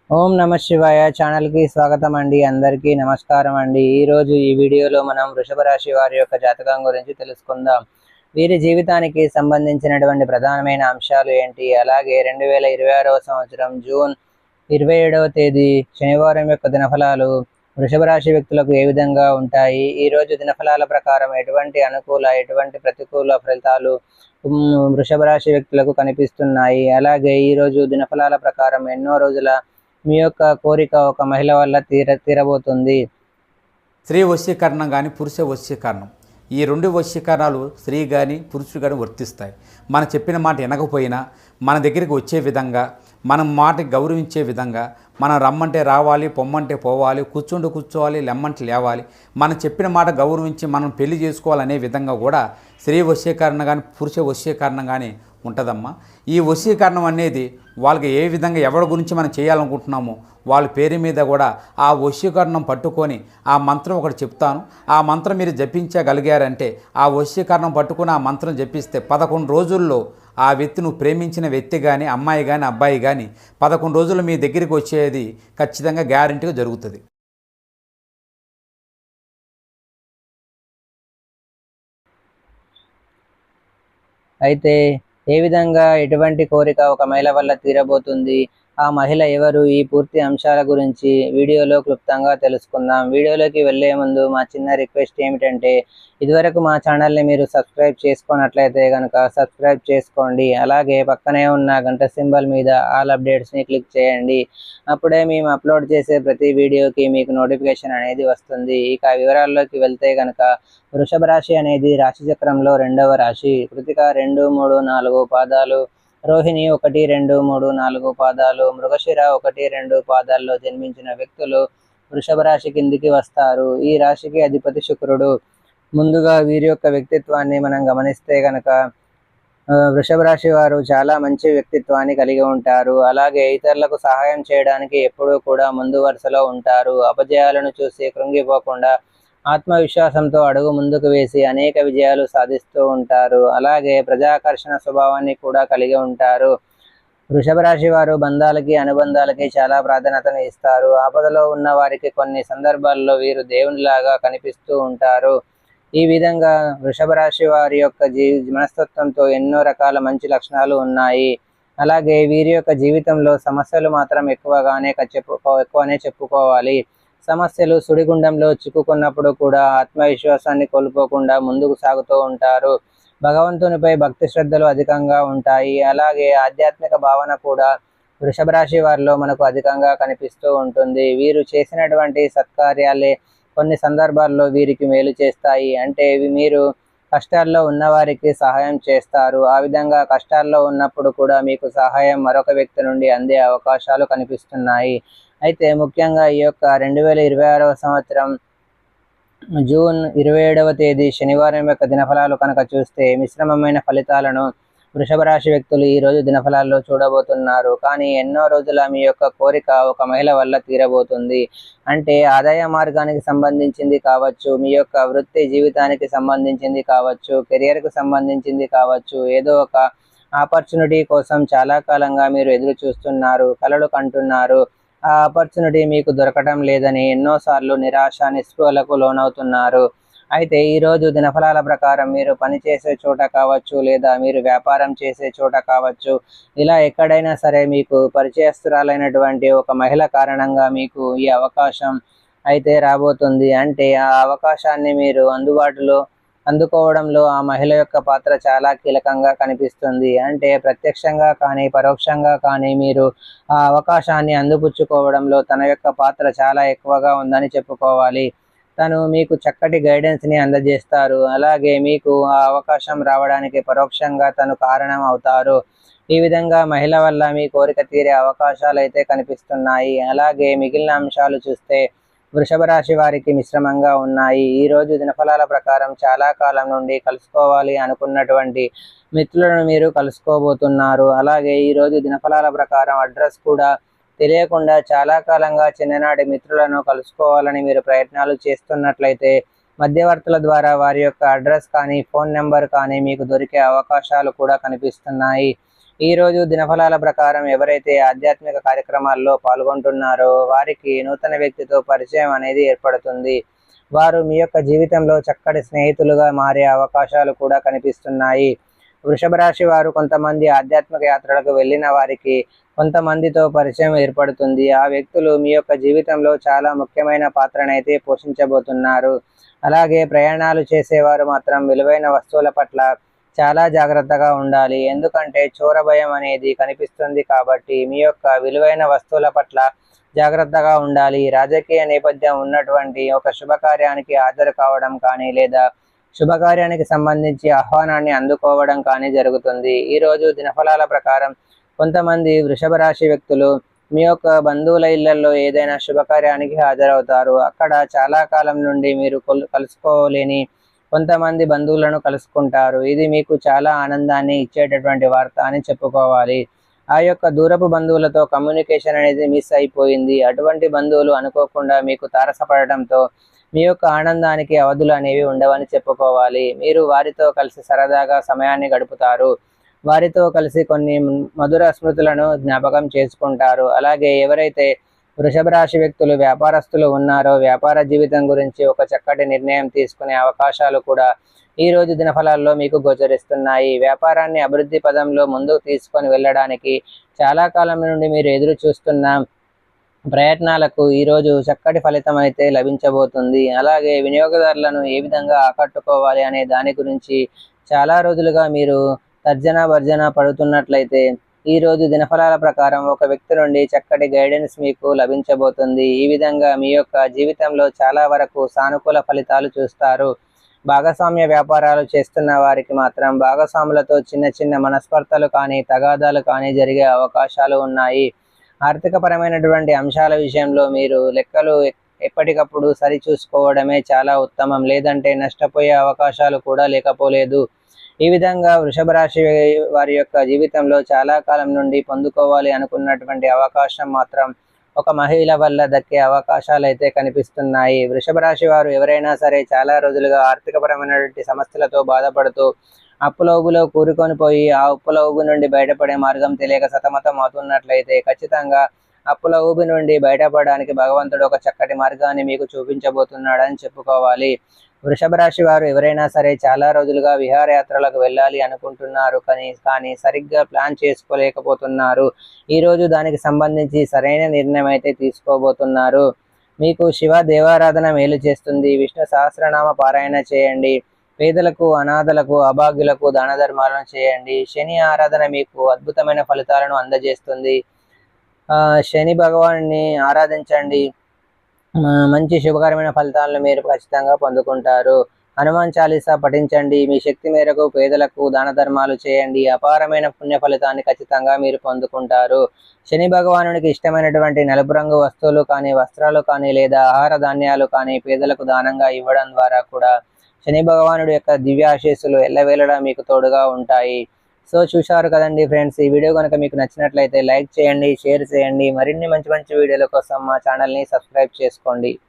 ఓం నమ శివాయ ఛానల్ కి స్వాగతం అండి. అందరికీ నమస్కారం అండి. ఈ రోజు ఈ వీడియోలో మనం వృషభ రాశి వారి యొక్క జాతకం గురించి తెలుసుకుందాం. వీరి జీవితానికి సంబంధించినటువంటి ప్రధానమైన అంశాలు ఏంటి, అలాగే 2026వ సంవత్సరం జూన్ 27వ తేదీ శనివారం యొక్క దినఫలాలు వృషభ రాశి వ్యక్తులకు ఏ విధంగా ఉంటాయి, ఈ రోజు దినఫలాల ప్రకారం ఎటువంటి అనుకూల ఎటువంటి ప్రతికూల ఫలితాలు వృషభ రాశి వ్యక్తులకు కనిపిస్తున్నాయి. అలాగే ఈ రోజు దినఫలాల ప్రకారం ఎన్నో రోజుల మీ యొక్క కోరిక ఒక మహిళ వల్ల తీరబోతుంది. స్త్రీ వశీకరణం కానీ పురుష వశీకరణం, ఈ రెండు వశీకరణాలు స్త్రీ కానీ పురుషుడు కానీ వర్తిస్తాయి. మనం చెప్పిన మాట వినకపోయినా మన దగ్గరికి వచ్చే విధంగా, మనం మాటకి గౌరవించే విధంగా, మనం రమ్మంటే రావాలి, పొమ్మంటే పోవాలి, కూర్చోవాలి, లెమ్మంటే లేవాలి, మనం చెప్పిన మాట గౌరవించి మనం పెళ్లి చేసుకోవాలనే విధంగా కూడా స్త్రీ వశీకరణ కానీ పురుష వశీకరణ కానీ ఉంటుందమ్మా. ఈ వశీకరణం అనేది వాళ్ళకి ఏ విధంగా ఎవరి గురించి మనం చేయాలనుకుంటున్నామో వాళ్ళ పేరు మీద కూడా ఆ వశీకరణం పట్టుకొని ఆ మంత్రం ఒకటి చెప్తాను. ఆ మంత్రం మీరు జపించగలిగారంటే, ఆ వశీకరణం పట్టుకొని ఆ మంత్రం జపిస్తే 11 రోజుల్లో ఆ వ్యక్తి, నువ్వు ప్రేమించిన వ్యక్తి కానీ అమ్మాయి కానీ అబ్బాయి కానీ 11 రోజులు మీ దగ్గరికి వచ్చేది ఖచ్చితంగా గ్యారెంటీగా జరుగుతుంది. అయితే ఏ విధంగా ఎటువంటి కోరిక ఒక మహిళ వల్ల తీరబోతుంది, ఆ మహిళ ఎవరు, ఈ పూర్తి అంశాల గురించి వీడియోలో క్లుప్తంగా తెలుసుకుందాం. వీడియోలోకి వెళ్ళే ముందు మా చిన్న రిక్వెస్ట్ ఏమిటంటే, ఇదివరకు మా ఛానల్ని మీరు సబ్స్క్రైబ్ చేసుకున్నట్లయితే కనుక సబ్స్క్రైబ్ చేసుకోండి. అలాగే పక్కనే ఉన్న గంట సింబల్ మీద ఆల్ అప్డేట్స్ని క్లిక్ చేయండి. అప్పుడే మేము అప్లోడ్ చేసే ప్రతి వీడియోకి మీకు నోటిఫికేషన్ అనేది వస్తుంది. ఇక వివరాల్లోకి వెళ్తే కనుక, వృషభ రాశి అనేది రాశి చక్రంలో 2వ రాశి. కృతిక 2, 3, 4 పాదాలు, రోహిణి 1, 2, 3, 4 పాదాలు, మృగశిర 1, 2 పాదాల్లో జన్మించిన వ్యక్తులు వృషభ రాశి కిందికి వస్తారు. ఈ రాశికి అధిపతి శుక్రుడు. ముందుగా వీరి యొక్క వ్యక్తిత్వాన్ని మనం గమనిస్తే కనుక, వృషభ రాశి వారు చాలా మంచి వ్యక్తిత్వాన్ని కలిగి ఉంటారు. అలాగే ఇతరులకు సహాయం చేయడానికి ఎప్పుడూ కూడా ముందు వరుసలో ఉంటారు. అపజయాలను చూసి కృంగిపోకుండా ఆత్మవిశ్వాసంతో అడుగు ముందుకు వేసి అనేక విజయాలు సాధిస్తూ ఉంటారు. అలాగే ప్రజాకర్షణ స్వభావాన్ని కూడా కలిగి ఉంటారు. వృషభ రాశి వారు బంధాలకి అనుబంధాలకి చాలా ప్రాధాన్యతను ఇస్తారు. ఆపదలో ఉన్న వారికి కొన్ని సందర్భాల్లో వీరు దేవునిలాగా కనిపిస్తూ ఉంటారు. ఈ విధంగా వృషభ రాశి వారి యొక్క మనస్తత్వంతో ఎన్నో రకాల మంచి లక్షణాలు ఉన్నాయి. అలాగే వీరి యొక్క జీవితంలో సమస్యలు మాత్రం ఎక్కువనే చెప్పుకోవాలి. సమస్యలు సుడిగుండంలో చిక్కుకున్నప్పుడు కూడా ఆత్మవిశ్వాసాన్ని కోల్పోకుండా ముందుకు సాగుతూ ఉంటారు. భగవంతునిపై భక్తి శ్రద్ధలు అధికంగా ఉంటాయి. అలాగే ఆధ్యాత్మిక భావన కూడా వృషభ రాశి వారిలో మనకు అధికంగా కనిపిస్తూ ఉంటుంది. వీరు చేసినటువంటి సత్కార్యాలే కొన్ని సందర్భాల్లో వీరికి మేలు చేస్తాయి. అంటే మీరు కష్టాల్లో ఉన్నవారికి సహాయం చేస్తారు. ఆ విధంగా కష్టాల్లో ఉన్నప్పుడు కూడా మీకు సహాయం మరొక వ్యక్తి నుండి అందే అవకాశాలు కనిపిస్తున్నాయి. అయితే ముఖ్యంగా ఈ యొక్క 2026వ సంవత్సరం జూన్ 27వ తేదీ శనివారం యొక్క దినఫలాలు కనుక చూస్తే, మిశ్రమమైన ఫలితాలను వృషభ రాశి వ్యక్తులు ఈ రోజు దినఫలాల్లో చూడబోతున్నారు. కానీ ఎన్నో రోజుల మీ యొక్క కోరిక ఒక మహిళ వల్ల తీరబోతుంది. అంటే ఆదాయ మార్గానికి సంబంధించింది కావచ్చు, మీ యొక్క వృత్తి జీవితానికి సంబంధించింది కావచ్చు, కెరియర్కు సంబంధించింది కావచ్చు, ఏదో ఒక ఆపర్చునిటీ కోసం చాలా కాలంగా మీరు ఎదురు చూస్తున్నారు, కలలు కంటున్నారు. ఆ ఆపర్చునిటీ మీకు దొరకటం లేదని ఎన్నోసార్లు నిరాశ నిస్పృహలకు లోనవుతున్నారు. అయితే ఈరోజు దినఫలాల ప్రకారం మీరు పనిచేసే చోట కావచ్చు, లేదా మీరు వ్యాపారం చేసే చోట కావచ్చు, ఇలా ఎక్కడైనా సరే మీకు పరిచయస్తురాలైనటువంటి ఒక మహిళ కారణంగా మీకు ఈ అవకాశం అయితే రాబోతుంది. అంటే ఆ అవకాశాన్ని మీరు అందుకోవడంలో ఆ మహిళ యొక్క పాత్ర చాలా కీలకంగా కనిపిస్తుంది. అంటే ప్రత్యక్షంగా కానీ పరోక్షంగా కానీ మీరు ఆ అవకాశాన్ని అందిపుచ్చుకోవడంలో తన యొక్క పాత్ర చాలా ఎక్కువగా ఉందని చెప్పుకోవాలి. తను మీకు చక్కటి గైడెన్స్ని అందజేస్తారు. అలాగే మీకు ఆ అవకాశం రావడానికి పరోక్షంగా తను కారణం అవుతారు. ఈ విధంగా మహిళ వల్ల మీ కోరిక తీరే అవకాశాలు అయితే కనిపిస్తున్నాయి. అలాగే మిగిలిన అంశాలు చూస్తే వృషభ రాశి వారికి మిశ్రమంగా ఉన్నాయి. ఈ రోజు దినఫలాల ప్రకారం చాలా కాలం నుండి కలుసుకోవాలి అనుకున్నటువంటి మిత్రులను మీరు కలుసుకోబోతున్నారు. అలాగే ఈ రోజు దినఫలాల ప్రకారం అడ్రస్ కూడా తెలియకుండా చాలా కాలంగా చిన్ననాటి మిత్రులను కలుసుకోవాలని మీరు ప్రయత్నాలు చేస్తున్నట్లయితే, మధ్యవర్తుల ద్వారా వారి యొక్క అడ్రస్ కానీ ఫోన్ నెంబర్ కానీ మీకు దొరికే అవకాశాలు కూడా కనిపిస్తున్నాయి. ఈ రోజు దినఫలాల ప్రకారం ఎవరైతే ఆధ్యాత్మిక కార్యక్రమాల్లో పాల్గొంటున్నారో వారికి నూతన వ్యక్తితో పరిచయం అనేది ఏర్పడుతుంది. వారు మీ యొక్క జీవితంలో చక్కటి స్నేహితులుగా మారే అవకాశాలు కూడా కనిపిస్తున్నాయి. వృషభ రాశి వారు కొంతమంది ఆధ్యాత్మిక యాత్రలకు వెళ్ళిన వారికి కొంతమందితో పరిచయం ఏర్పడుతుంది. ఆ వ్యక్తులు మీ యొక్క జీవితంలో చాలా ముఖ్యమైన పాత్రనైతే పోషించబోతున్నారు. అలాగే ప్రయాణాలు చేసేవారు మాత్రం విలువైన వస్తువుల పట్ల చాలా జాగ్రత్తగా ఉండాలి. ఎందుకంటే చోర భయం అనేది కనిపిస్తుంది కాబట్టి మీ యొక్క విలువైన వస్తువుల పట్ల జాగ్రత్తగా ఉండాలి. రాజకీయ నేపథ్యం ఉన్నటువంటి ఒక శుభకార్యానికి హాజరు కావడం కానీ లేదా శుభకార్యానికి సంబంధించి ఆహ్వానాన్ని అందుకోవడం కానీ జరుగుతుంది. ఈరోజు దినఫలాల ప్రకారం కొంతమంది వృషభ రాశి వ్యక్తులు మీ యొక్క బంధువుల ఇళ్లలో ఏదైనా శుభకార్యానికి హాజరవుతారు. అక్కడ చాలా కాలం నుండి మీరు కలుసుకోలేని కొంతమంది బంధువులను కలుసుకుంటారు. ఇది మీకు చాలా ఆనందాన్ని ఇచ్చేటటువంటి వార్త అని చెప్పుకోవాలి. ఆ యొక్క దూరపు బంధువులతో కమ్యూనికేషన్ అనేది మిస్ అయిపోయింది. అటువంటి బంధువులు అనుకోకుండా మీకు తారసపడటంతో మీ యొక్క ఆనందానికి అవధులు అనేవి ఉండవని చెప్పుకోవాలి. మీరు వారితో కలిసి సరదాగా సమయాన్ని గడుపుతారు. వారితో కలిసి కొన్ని మధుర స్మృతులను జ్ఞాపకం చేసుకుంటారు. అలాగే ఎవరైతే వృషభ రాశి వ్యక్తులు వ్యాపారస్తులు ఉన్నారో వ్యాపార జీవితం గురించి ఒక చక్కటి నిర్ణయం తీసుకునే అవకాశాలు కూడా ఈ రోజు దినఫలాల్లో మీకు గోచరిస్తున్నాయి. వ్యాపారాన్ని అభివృద్ధి పదంలో ముందుకు తీసుకొని వెళ్ళడానికి చాలా కాలం నుండి మీరు ఎదురు చూస్తున్న ప్రయత్నాలకు ఈరోజు చక్కటి ఫలితం అయితే లభించబోతుంది. అలాగే వినియోగదారులను ఏ విధంగా ఆకట్టుకోవాలి అనే దాని గురించి చాలా రోజులుగా మీరు తర్జన భర్జన పడుతున్నట్లయితే ఈ రోజు దినఫలాల ప్రకారం ఒక వ్యక్తి నుండి చక్కటి గైడెన్స్ మీకు లభించబోతుంది. ఈ విధంగా మీ యొక్క జీవితంలో చాలా వరకు సానుకూల ఫలితాలు చూస్తారు. భాగస్వామ్య వ్యాపారాలు చేస్తున్న వారికి మాత్రం భాగస్వాములతో చిన్న చిన్న మనస్పర్ధలు కానీ తగాదాలు కానీ జరిగే అవకాశాలు ఉన్నాయి. ఆర్థికపరమైనటువంటి అంశాల విషయంలో మీరు లెక్కలు ఎప్పటికప్పుడు సరిచూసుకోవడమే చాలా ఉత్తమం. లేదంటే నష్టపోయే అవకాశాలు కూడా లేకపోలేదు. ఈ విధంగా వృషభ రాశి వారి యొక్క జీవితంలో చాలా కాలం నుండి పొందుకోవాలి అనుకున్నటువంటి అవకాశం మాత్రం ఒక మహిళ వల్ల దక్కే అవకాశాలు అయితే కనిపిస్తున్నాయి. వృషభ రాశి వారు ఎవరైనా సరే చాలా రోజులుగా ఆర్థికపరమైనటువంటి సమస్యలతో బాధపడుతూ అప్పుల ఊబిలో కూరుకొని పోయి ఆ అప్పుల ఊబి నుండి బయటపడే మార్గం తెలియక సతమతం అవుతున్నట్లయితే ఖచ్చితంగా అప్పుల ఊబి నుండి బయటపడడానికి భగవంతుడు ఒక చక్కటి మార్గాన్ని మీకు చూపించబోతున్నాడని చెప్పుకోవాలి. వృషభ రాశి వారు ఎవరైనా సరే చాలా రోజులుగా విహారయాత్రలకు వెళ్ళాలి అనుకుంటున్నారు కానీ సరిగ్గా ప్లాన్ చేసుకోలేకపోతున్నారు. ఈరోజు దానికి సంబంధించి సరైన నిర్ణయం అయితే తీసుకోబోతున్నారు. మీకు శివ దేవారాధన మేలు చేస్తుంది. విష్ణు సహస్రనామ పారాయణ చేయండి. పేదలకు అనాథలకు అభాగ్యులకు దాన ధర్మాలను చేయండి. శని ఆరాధన మీకు అద్భుతమైన ఫలితాలను అందజేస్తుంది. శని భగవాన్ని ఆరాధించండి. మంచి శుభకరమైన ఫలితాలను మీరు ఖచ్చితంగా పొందుకుంటారు. హనుమాన్ చాలీసా పఠించండి. మీ శక్తి మేరకు పేదలకు దాన ధర్మాలు చేయండి. అపారమైన పుణ్య ఫలితాన్ని ఖచ్చితంగా మీరు పొందుకుంటారు. శని భగవానునికి ఇష్టమైనటువంటి నలుపు రంగు వస్తువులు కానీ వస్త్రాలు కానీ లేదా ఆహార ధాన్యాలు కానీ పేదలకు దానంగా ఇవ్వడం ద్వారా కూడా శని భగవానుడి యొక్క దివ్య ఆశీస్సులు ఎల్లవేళలా మీకు తోడుగా ఉంటాయి. సో చూశారు కదండి ఫ్రెండ్స్, ఈ వీడియో కనుక మీకు నచ్చినట్లయితే లైక్ చేయండి, షేర్ చేయండి. మరిన్ని మంచి మంచి వీడియోల కోసం మా ఛానల్ని సబ్స్క్రైబ్ చేసుకోండి.